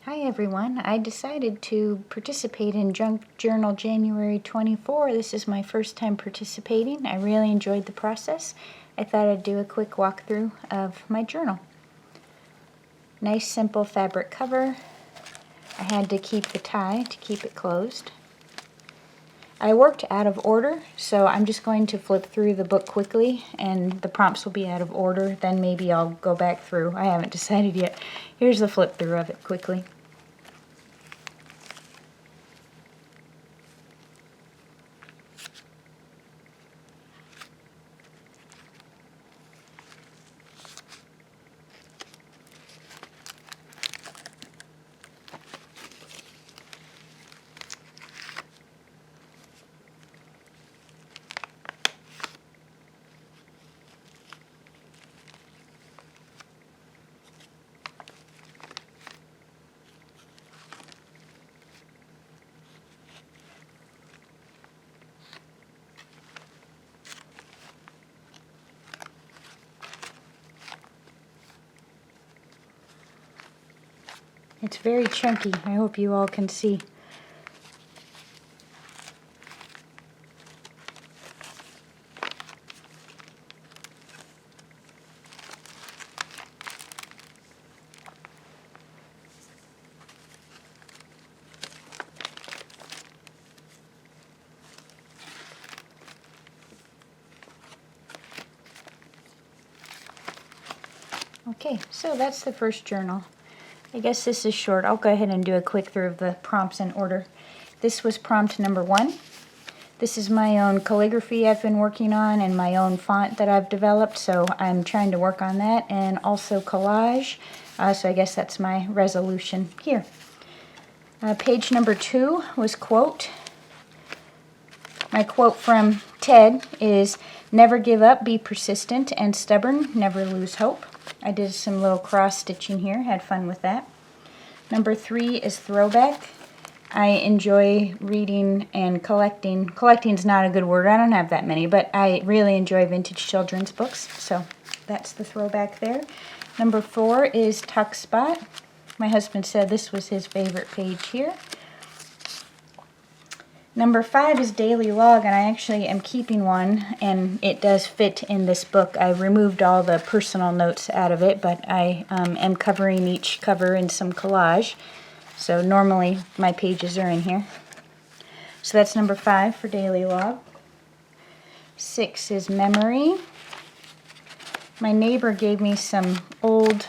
Hi everyone. I decided to participate in Junk Journal January 24. This is my first time participating. I really enjoyed the process. I thought I'd do a quick walkthrough of my journal. Nice simple fabric cover. I had to keep the tie to keep it closed. I worked out of order, so I'm just going to flip through the book quickly, and the prompts will be out of order. Then maybe I'll go back through. I haven't decided yet. Here's the flip through of it quickly. It's very chunky. I hope you all can see. Okay, so that's the first journal. I guess this is short. I'll go ahead and do a quick through of the prompts in order. This was prompt number 1. This is my own calligraphy I've been working on and my own font that I've developed, so I'm trying to work on that, and also collage. So I guess that's my resolution here. Page number 2 was quote. My quote from Ted is, "Never give up, be persistent and stubborn, never lose hope." I did some little cross stitching here, had fun with that. Number 3 is throwback. I enjoy reading and collecting. Collecting's not a good word, I don't have that many, but I really enjoy vintage children's books, so that's the throwback there. Number 4 is tuck spot. My husband said this was his favorite page here. Number 5 is daily log, and I actually am keeping one, and it does fit in this book. I removed all the personal notes out of it, but I am covering each cover in some collage. So normally my pages are in here. So that's number 5 for daily log. 6 is memory. My neighbor gave me some old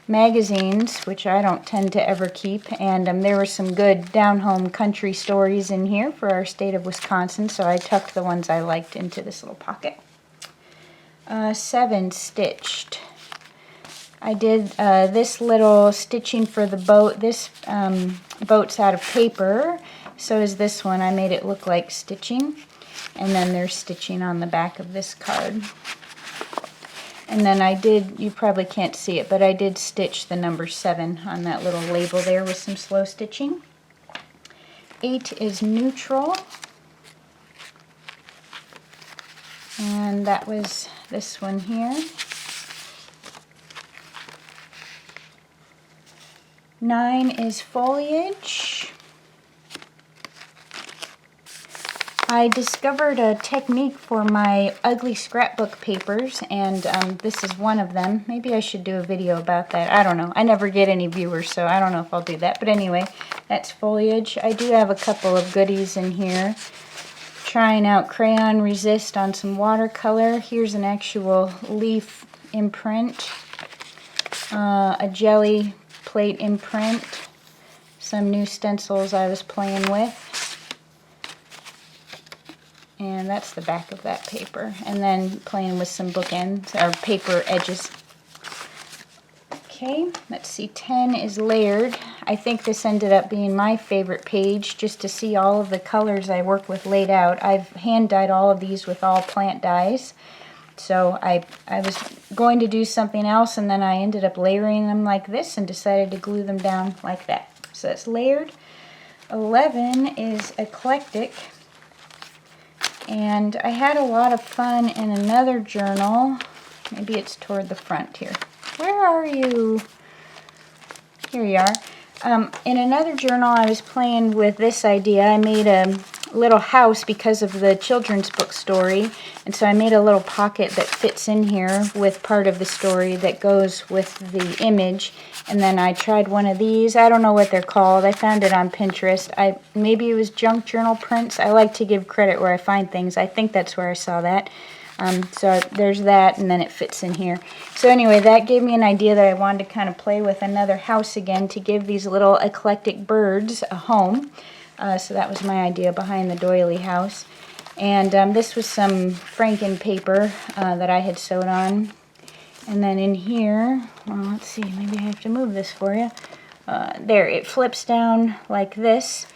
magazines, which I don't tend to ever keep, and there were some good down-home country stories in here for our state of Wisconsin, so I tucked the ones I liked into this little pocket. 7, stitched. I did this little stitching for the boat. This boat's out of paper, so is this one. I made it look like stitching, and then there's stitching on the back of this card. And then I did, you probably can't see it, but I did stitch the number 7 on that little label there with some slow stitching. 8 is neutral. And that was this one here. 9 is foliage. I discovered a technique for my ugly scrapbook papers, and this is one of them. Maybe I should do a video about that. I don't know. I never get any viewers, so I don't know if I'll do that. But anyway, that's foliage. I do have a couple of goodies in here. Trying out crayon resist on some watercolor. Here's an actual leaf imprint. A jelly plate imprint. Some new stencils I was playing with. And that's the back of that paper. And then playing with some bookends, or paper edges. Okay, let's see, 10 is layered. I think this ended up being my favorite page, just to see all of the colors I work with laid out. I've hand dyed all of these with all plant dyes. So I was going to do something else, and then I ended up layering them like this and decided to glue them down like that. So that's layered. 11 is eclectic. And I had a lot of fun in another journal. Maybe it's toward the front here. Where are you? Here you are. In another journal, I was playing with this idea. I made a little house because of the children's book story, and so I made a little pocket that fits in here with part of the story that goes with the image. And then I tried one of these. I don't know what they're called. I found it on Pinterest. Maybe it was junk journal prints. I like to give credit where I find things. I think that's where I saw that. So there's that, and then it fits in here. So anyway, that gave me an idea that I wanted to kind of play with another house again to give these little eclectic birds a home. So that was my idea behind the doily house. And this was some Franken paper that I had sewed on. And then in here, well, let's see, maybe I have to move this for you. There, it flips down like this.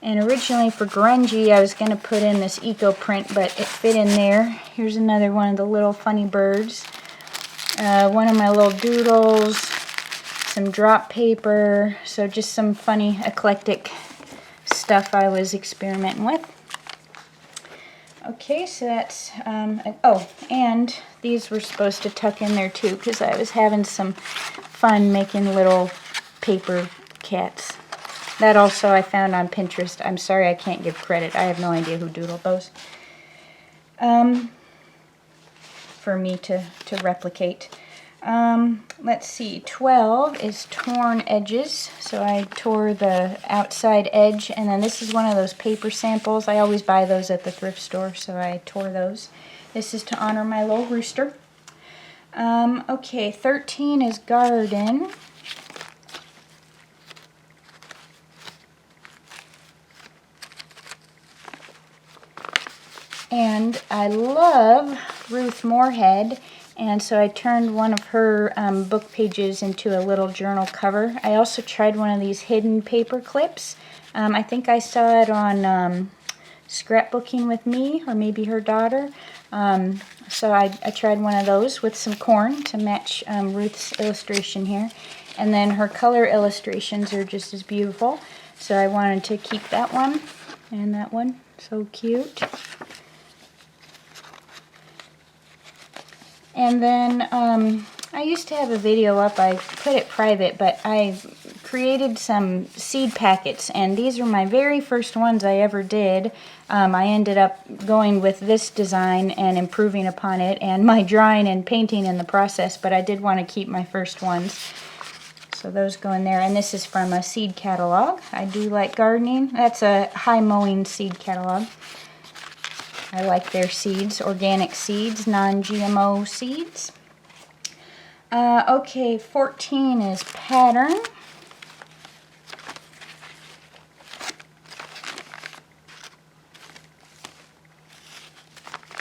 And originally for grungy, I was going to put in this eco print, but it fit in there. Here's another one of the little funny birds. One of my little doodles, some drop paper, so just some funny eclectic stuff I was experimenting with. Okay, so that's, oh, and these were supposed to tuck in there too, because I was having some fun making little paper cats. That also I found on Pinterest. I'm sorry I can't give credit. I have no idea who doodled those. For me to replicate. Let's see, 12 is torn edges. So I tore the outside edge, and then this is one of those paper samples. I always buy those at the thrift store, so I tore those. This is to honor my little rooster. Okay, 13 is garden. And I love Ruth Moorhead, and so I turned one of her book pages into a little journal cover. I also tried one of these hidden paper clips. I think I saw it on Scrapbooking with Me, or maybe her daughter. So I tried one of those with some corn to match Ruth's illustration here. And then her color illustrations are just as beautiful. So I wanted to keep that one and that one. So cute. And then I used to have a video up. I put it private, but I created some seed packets, and these are my very first ones I ever did. I ended up going with this design and improving upon it, and my drawing and painting in the process, but I did want to keep my first ones. So those go in there, and this is from a seed catalog. I do like gardening. That's a high mowing seed catalog. I like their seeds, organic seeds, non-GMO seeds. Okay, 14 is pattern.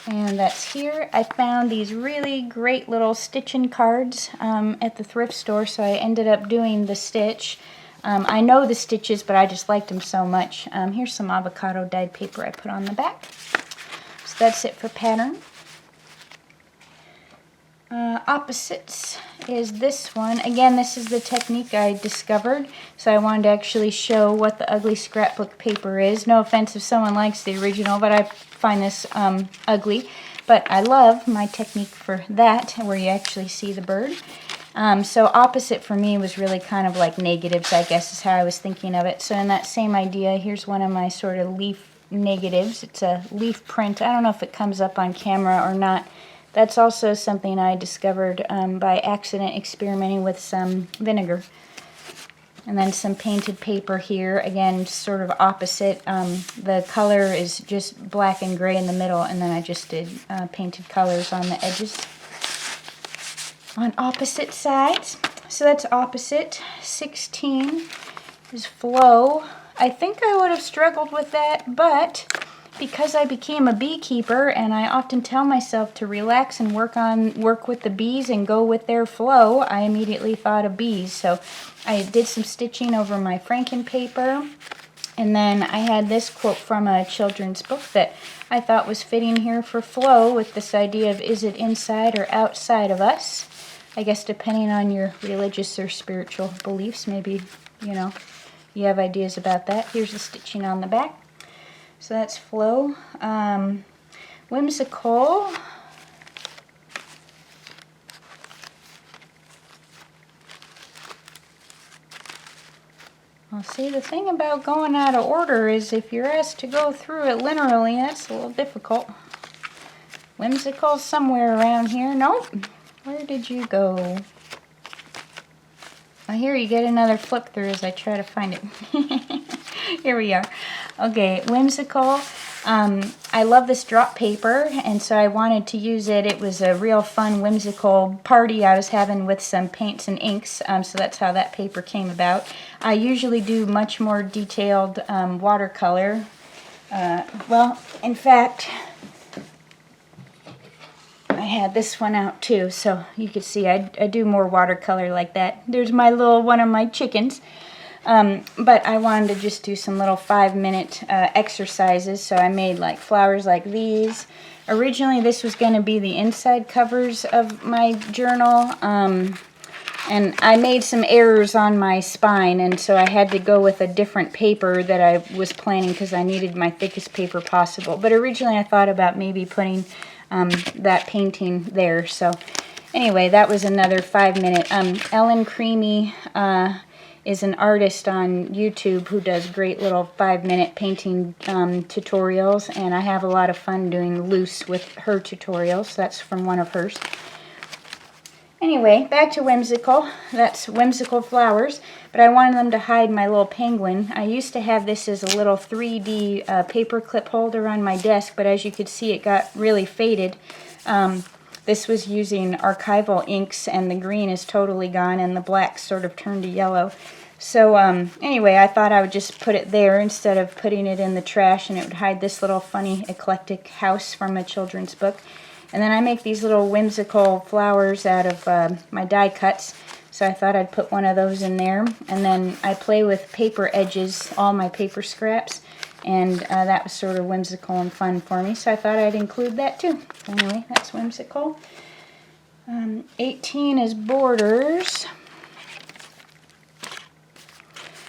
And that's here. I found these really great little stitching cards at the thrift store, so I ended up doing the stitch. I know the stitches, but I just liked them so much. Here's some avocado dyed paper I put on the back. So that's it for pattern. Opposites is this one. Again, this is the technique I discovered, so I wanted to actually show what the ugly scrapbook paper is. No offense if someone likes the original, but I find this ugly. But I love my technique for that, where you actually see the bird. So opposite for me was really kind of like negatives, I guess is how I was thinking of it. So in that same idea, here's one of my sort of leaf negatives. It's a leaf print. I don't know if it comes up on camera or not. That's also something I discovered by accident experimenting with some vinegar. And then some painted paper here, again sort of opposite. The color is just black and gray in the middle, and then I just did painted colors on the edges on opposite sides. So that's opposite. 16 is flow. I think I would have struggled with that, but because I became a beekeeper and I often tell myself to relax and work with the bees and go with their flow, I immediately thought of bees. So I did some stitching over my Franken paper, and then I had this quote from a children's book that I thought was fitting here for flow, with this idea of, is it inside or outside of us? I guess depending on your religious or spiritual beliefs, maybe, you know, you have ideas about that. Here's the stitching on the back. So that's flow. Whimsical. Well, see, the thing about going out of order is if you're asked to go through it linearly, that's a little difficult. Whimsical somewhere around here. Nope. Where did you go? Well, here you get another flip through as I try to find it. Here we are. Okay, Whimsical. I love this drop paper, and so I wanted to use it. It was a real fun, whimsical party I was having with some paints and inks, so that's how that paper came about. I usually do much more detailed watercolor. Well, in fact, I had this one out too, so you can see I do more watercolor like that. There's my little one of my chickens. But I wanted to just do some little 5-minute exercises, so I made like flowers like these. Originally this was going to be the inside covers of my journal, and I made some errors on my spine, and so I had to go with a different paper that I was planning because I needed my thickest paper possible. But originally I thought about maybe putting that painting there. So anyway, that was another 5-minute. Ellen Creamy is an artist on YouTube who does great little 5-minute painting tutorials, and I have a lot of fun doing loose with her tutorials. That's from one of hers. Anyway, back to Whimsical. That's Whimsical Flowers, but I wanted them to hide my little penguin. I used to have this as a little 3D paper clip holder on my desk, but as you could see, it got really faded. This was using archival inks, and the green is totally gone, and the black sort of turned to yellow. So anyway, I thought I would just put it there instead of putting it in the trash, and it would hide this little funny eclectic house from a children's book. And then I make these little whimsical flowers out of my die cuts, so I thought I'd put one of those in there. And then I play with paper edges, all my paper scraps, and that was sort of whimsical and fun for me, so I thought I'd include that too. Anyway, that's Whimsical. 18 is Borders.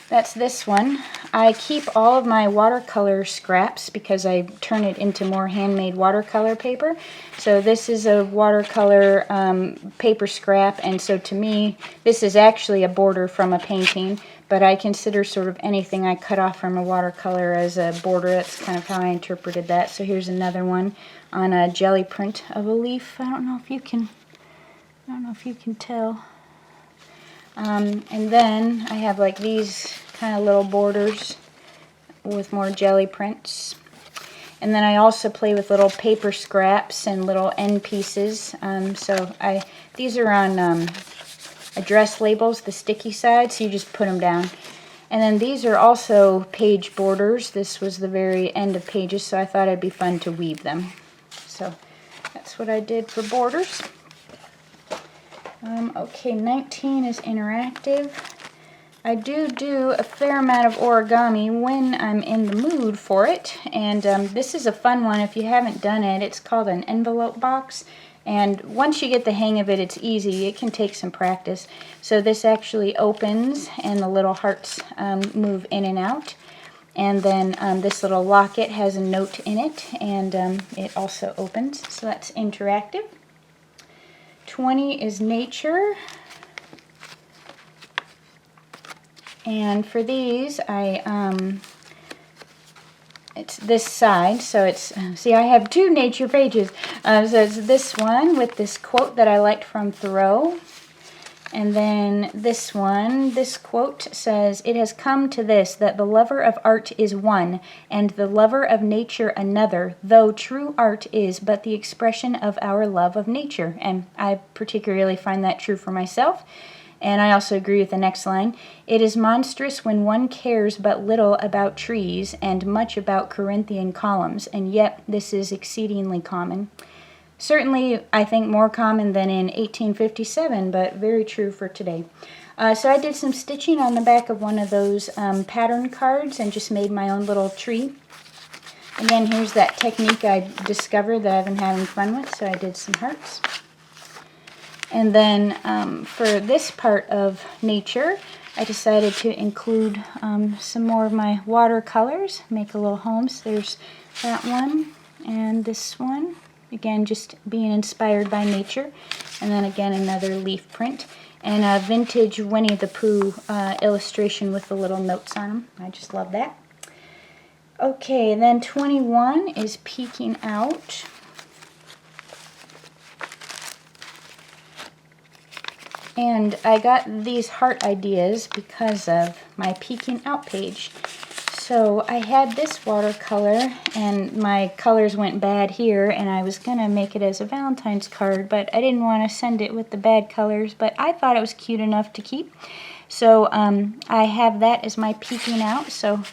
That's this one. I keep all of my watercolor scraps because I turn it into more handmade watercolor paper. So this is a watercolor paper scrap, and so to me this is actually a border from a painting, but I consider sort of anything I cut off from a watercolor as a border. That's kind of how I interpreted that. So here's another one on a jelly print of a leaf. I don't know if you can tell. And then I have like these kind of little borders with more jelly prints. And then I also play with little paper scraps and little end pieces. These are on address labels, the sticky side, so you just put them down. And then these are also page borders. This was the very end of pages, so I thought it'd be fun to weave them. So that's what I did for Borders. Okay, 19 is Interactive. I do a fair amount of origami when I'm in the mood for it, and this is a fun one if you haven't done it. It's called an envelope box, and once you get the hang of it, it's easy. It can take some practice. So this actually opens, and the little hearts move in and out. And then this little locket has a note in it, and it also opens, so that's interactive. 20 is Nature. And for these, it's this side, so it's, see, I have two nature pages. So it's this one with this quote that I liked from Thoreau. And then this one, this quote says, "It has come to this, that the lover of art is one, and the lover of nature another, though true art is but the expression of our love of nature." And I particularly find that true for myself. And I also agree with the next line. "It is monstrous when one cares but little about trees and much about Corinthian columns, and yet this is exceedingly common." Certainly, I think more common than in 1857, but very true for today. So I did some stitching on the back of one of those pattern cards and just made my own little tree. Again, here's that technique I discovered that I've been having fun with, so I did some hearts. And then for this part of Nature, I decided to include some more of my watercolors, make a little home. So there's that one and this one. Again, just being inspired by nature. And then again, another leaf print. and a vintage Winnie the Pooh illustration with the little notes on them. I just love that. Okay, then 21 is Peeking Out. And I got these heart ideas because of my Peeking Out page. So I had this watercolor, and my colors went bad here, and I was going to make it as a Valentine's card, but I didn't want to send it with the bad colors, but I thought it was cute enough to keep. So I have that as my Peeking Out, so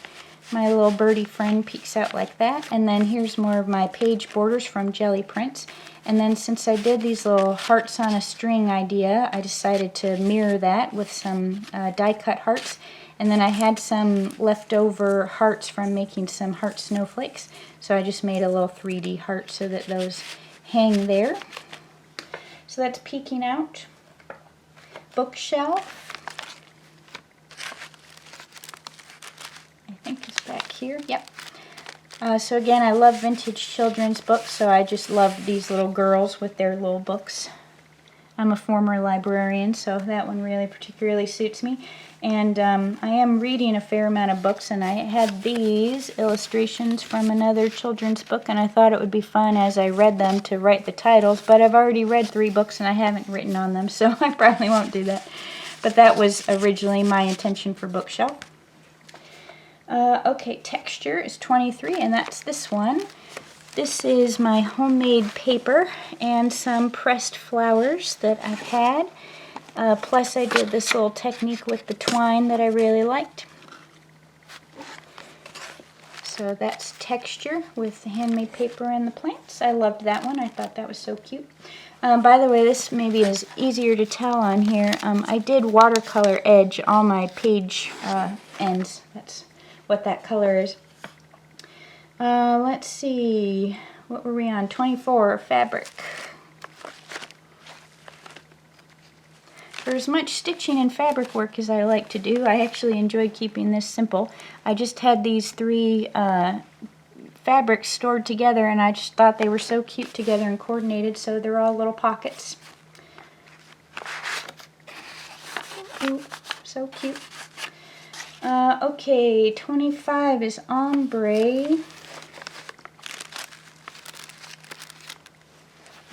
my little birdie friend peeks out like that. And then here's more of my page borders from Jelly Prints. And then since I did these little hearts on a string idea, I decided to mirror that with some die-cut hearts. And then I had some leftover hearts from making some heart snowflakes. So I just made a little 3D heart so that those hang there. So that's Peeking Out. Bookshelf. I think it's back here. Yep. So again, I love vintage children's books, so I just love these little girls with their little books. I'm a former librarian, so that one really particularly suits me. And I am reading a fair amount of books, and I had these illustrations from another children's book, and I thought it would be fun as I read them to write the titles, but I've already read 3 books and I haven't written on them, so I probably won't do that. But that was originally my intention for Bookshelf. Okay, texture is 23, and that's this one. This is my homemade paper and some pressed flowers that I've had. Plus I did this little technique with the twine that I really liked. So that's texture with the handmade paper and the plants. I loved that one. I thought that was so cute. By the way, this maybe is easier to tell on here. I did watercolor edge all my page ends. That's what that color is. Let's see, what were we on? 24, fabric. For as much stitching and fabric work as I like to do, I actually enjoy keeping this simple. I just had these 3 fabrics stored together, and I just thought they were so cute together and coordinated, so they're all little pockets. Ooh, so cute. Okay, 25 is ombre.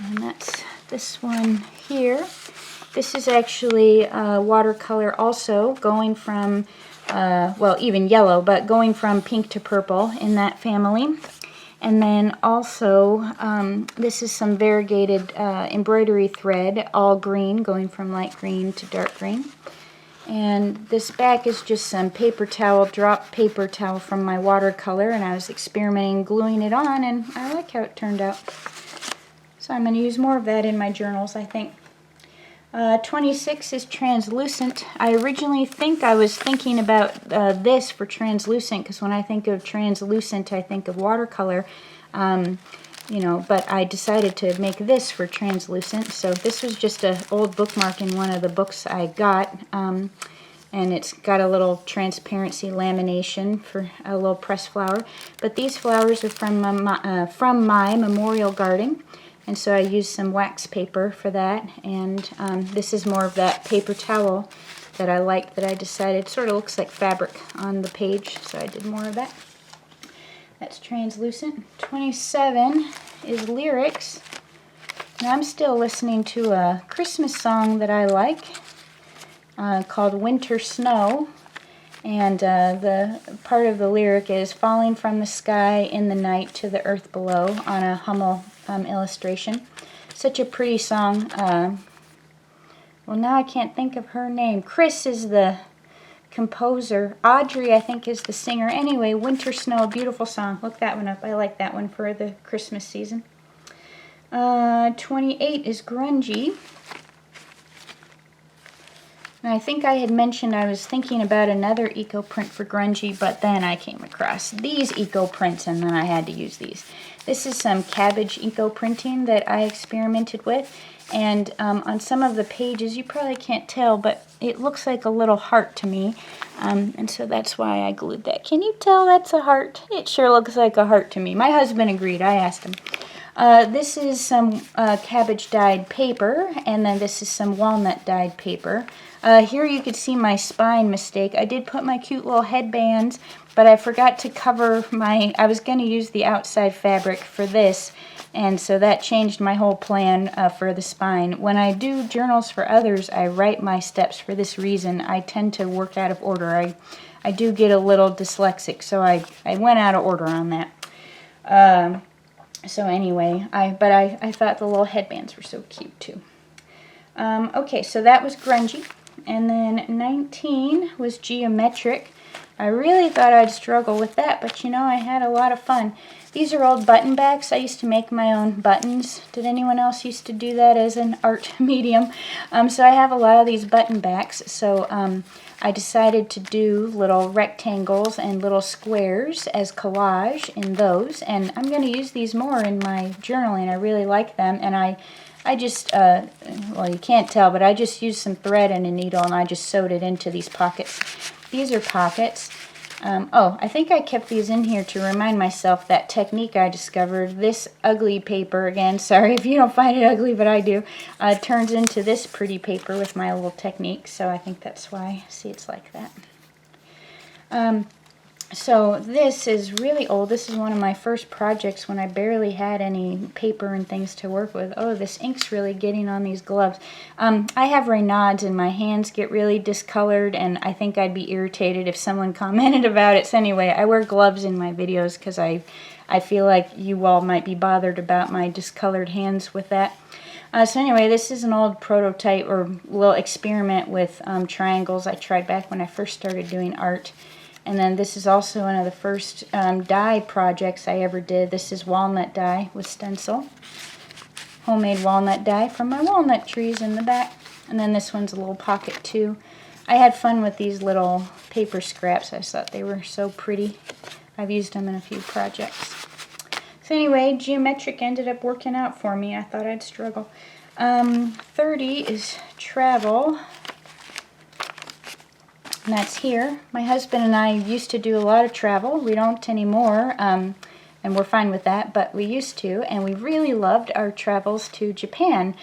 And that's this one here. This is actually watercolor also, going from, well, even yellow, but going from pink to purple in that family. And then also, this is some variegated embroidery thread, all green, going from light green to dark green. And this back is just some paper towel, drop paper towel from my watercolor, and I was experimenting gluing it on, and I like how it turned out. So I'm going to use more of that in my journals, I think. 26 is translucent. I originally I was thinking about this for translucent, because when I think of translucent, I think of watercolor. You know, but I decided to make this for translucent. So this was just an old bookmark in one of the books I got, and it's got a little transparency lamination for a little pressed flower. But these flowers are from my memorial garden, and so I used some wax paper for that. And this is more of that paper towel that I liked, that I decided sort of looks like fabric on the page, so I did more of that. That's translucent. 27 is lyrics. Now I'm still listening to a Christmas song that I like called Winter Snow. And the part of the lyric is falling from the sky in the night to the earth below, on a Hummel illustration. Such a pretty song. Well, now I can't think of her name. Chris is the composer. Audrey, I think, is the singer. Anyway, Winter Snow, beautiful song. Look that one up. I like that one for the Christmas season. 28 is grungy. And I think I had mentioned I was thinking about another eco print for grungy, but then I came across these eco prints, and then I had to use these. This is some cabbage eco printing that I experimented with. And on some of the pages, you probably can't tell, but it looks like a little heart to me. And so that's why I glued that. Can you tell that's a heart? It sure looks like a heart to me. My husband agreed. I asked him. This is some cabbage dyed paper, and then this is some walnut dyed paper. Here you could see my spine mistake. I did put my cute little headbands, but I forgot to cover I was going to use the outside fabric for this, and so that changed my whole plan for the spine. When I do journals for others, I write my steps for this reason. I tend to work out of order. I do get a little dyslexic, so I went out of order on that. So anyway, I thought the little headbands were so cute too. Okay, so that was grungy. And then 19 was geometric. I really thought I'd struggle with that, but you know, I had a lot of fun. These are old button backs. I used to make my own buttons. Did anyone else used to do that as an art medium? So I have a lot of these button backs. So I decided to do little rectangles and little squares as collage in those. And I'm going to use these more in my journaling. I really like them. And I just, well, you can't tell, but I just used some thread and a needle and I just sewed it into these pockets. These are pockets. Oh, I think I kept these in here to remind myself that technique I discovered. This ugly paper, again, sorry if you don't find it ugly, but I do, turns into this pretty paper with my little technique, so I think that's why, see, it's like that. So this is really old. This is one of my first projects when I barely had any paper and things to work with. Oh, this ink's really getting on these gloves. I have Raynaud's and my hands get really discolored, and I think I'd be irritated if someone commented about it. So anyway, I wear gloves in my videos because I feel like you all might be bothered about my discolored hands with that. So anyway, this is an old prototype or little experiment with triangles I tried back when I first started doing art. And then this is also one of the first die projects I ever did. This is walnut die with stencil. Homemade walnut die from my walnut trees in the back. And then this one's a little pocket too. I had fun with these little paper scraps. I just thought they were so pretty. I've used them in a few projects. So anyway, geometric ended up working out for me. I thought I'd struggle. 30 is travel. And that's here. My husband and I used to do a lot of travel. We don't anymore, and we're fine with that, but we used to, and we really loved our travels to Japan.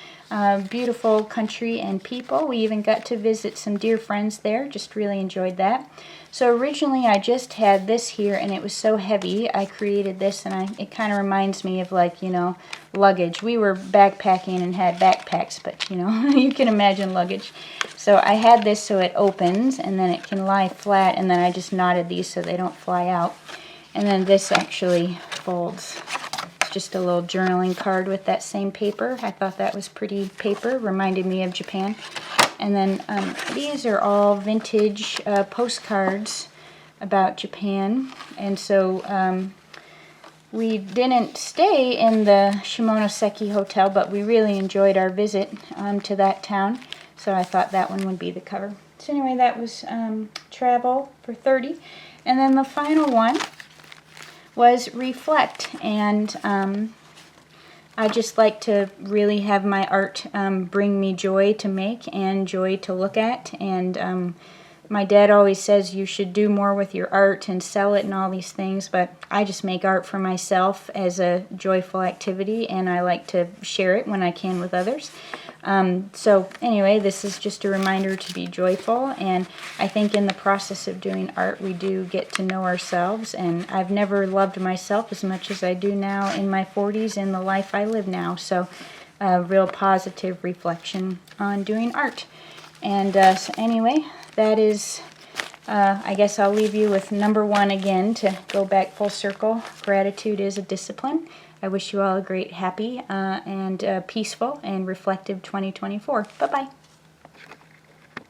Beautiful country and people. We even got to visit some dear friends there. Just really enjoyed that. So originally I just had this here, and it was so heavy. I created this, and it kind of reminds me of, like, you know, luggage. We were backpacking and had backpacks, but, you know, you can imagine luggage. So I had this so it opens, and then it can lie flat, and then I just knotted these so they don't fly out. And then this actually folds. It's just a little journaling card with that same paper. I thought that was pretty paper. Reminded me of Japan. And then these are all vintage postcards about Japan. And so we didn't stay in the Shimonoseki Hotel, but we really enjoyed our visit to that town. So I thought that one would be the cover. So anyway, that was travel for 30. And then the final one was reflect. And I just like to really have my art bring me joy to make and joy to look at. And my dad always says you should do more with your art and sell it and all these things, but I just make art for myself as a joyful activity, and I like to share it when I can with others. So anyway, this is just a reminder to be joyful, and I think in the process of doing art we do get to know ourselves, and I've never loved myself as much as I do now in my 40s in the life I live now. So a real positive reflection on doing art. And so anyway, that is, I guess I'll leave you with number 1 again to go back full circle. Gratitude is a discipline. I wish you all a great, happy, and peaceful and reflective 2024. Bye-bye.